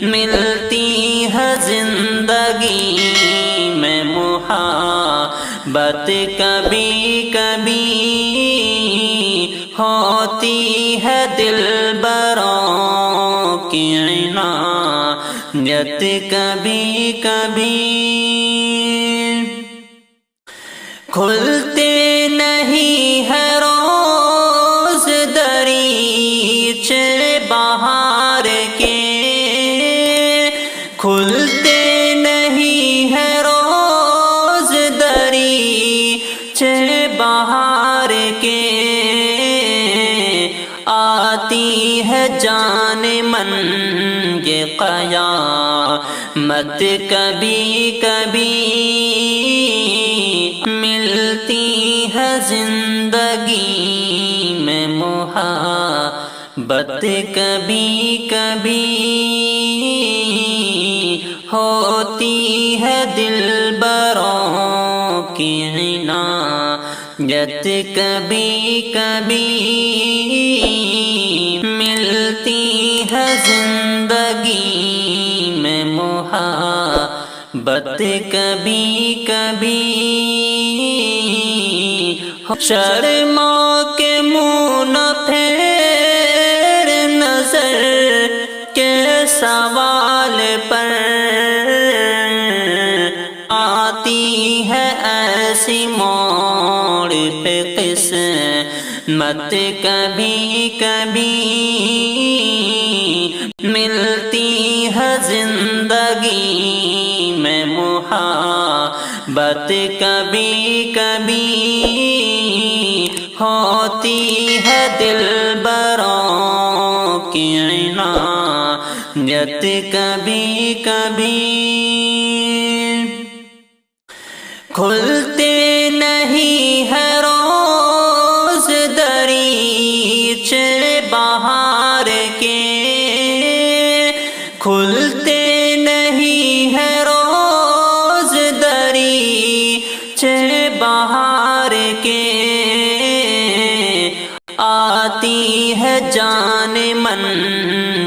ملتی ہے زندگی میں محبت کبھی کبھی، ہوتی ہے دلبروں کی عنایت کبھی کبھی، کھلتے نہیں ہے روز دریچے بہار کے، کھلتے نہیں ہے روز دریچے بہار کے، آتی ہے جان من یہ قیامت کبھی کبھی، ملتی ہے زندگی میں محبت کبھی کبھی، ہوتی ہے دلبروں کی عنایت کبھی کبھی، ملتی ہے زندگی میں محبت کبھی کبھی، شرما کے منہ نہ پھیر نظر کے سوال پر، آتی ہے ایسی موڑ پہ قسمت کبھی کبھی، ملتی ہے زندگی میں محبت کبھی کبھی، ہوتی ہے دلبروں کی عنایت کبھی کبھی، کھلتے نہیں ہے روز دریچے بہار کے، کھلتے نہیں ہے روز دریچے بہار کے، آتی ہے جان من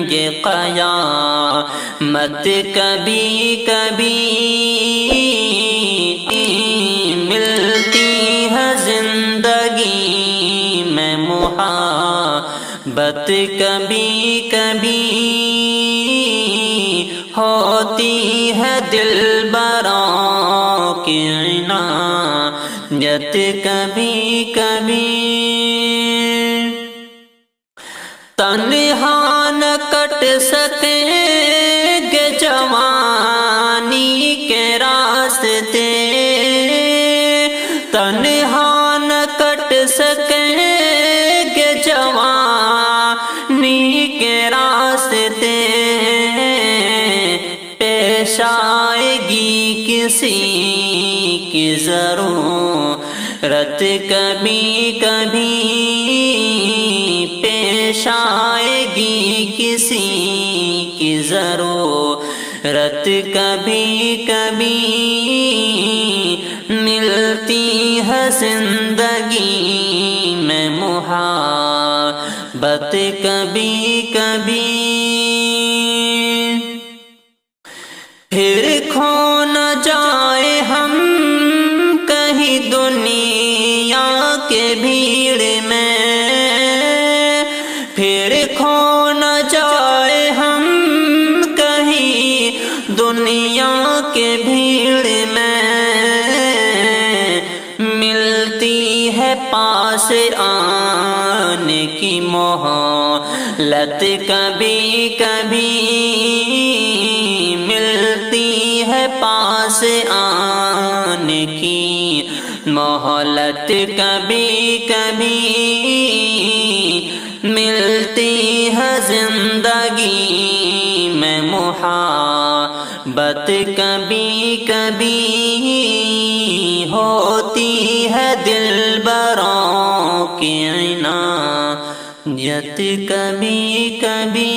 یہ قیامت کبھی کبھی، ملتی ہے زندگی میں محبت کبھی کبھی، ہوتی ہے دلبروں کی عنایت کبھی کبھی، تنہا نہ کٹ سکیں گے جوانی کے راستے، تنہا نہ کٹ سکیں گے جوانی کے راستے، پیش آئے گی کسی کی ضرورت کبھی کبھی، پیش آئے گی کسی کی ضرورت کبھی کبھی، ملتی ہے زندگی میں محبت کبھی کبھی، پھر کھو نہ جائے ہم کہیں دنیا کے بھیڑ میں، پھر کھو نہ جائے ہم کہیں دنیا کے بھیڑ میں، ملتی ہے پاس آنے کی مہلت کبھی کبھی، ملتی ہے پاس آنے کی مہلت کبھی کبھی، ملتی ہے زندگی میں محبت کبھی کبھی، ہوتی ہے دلبروں کی عنایت کبھی کبھی۔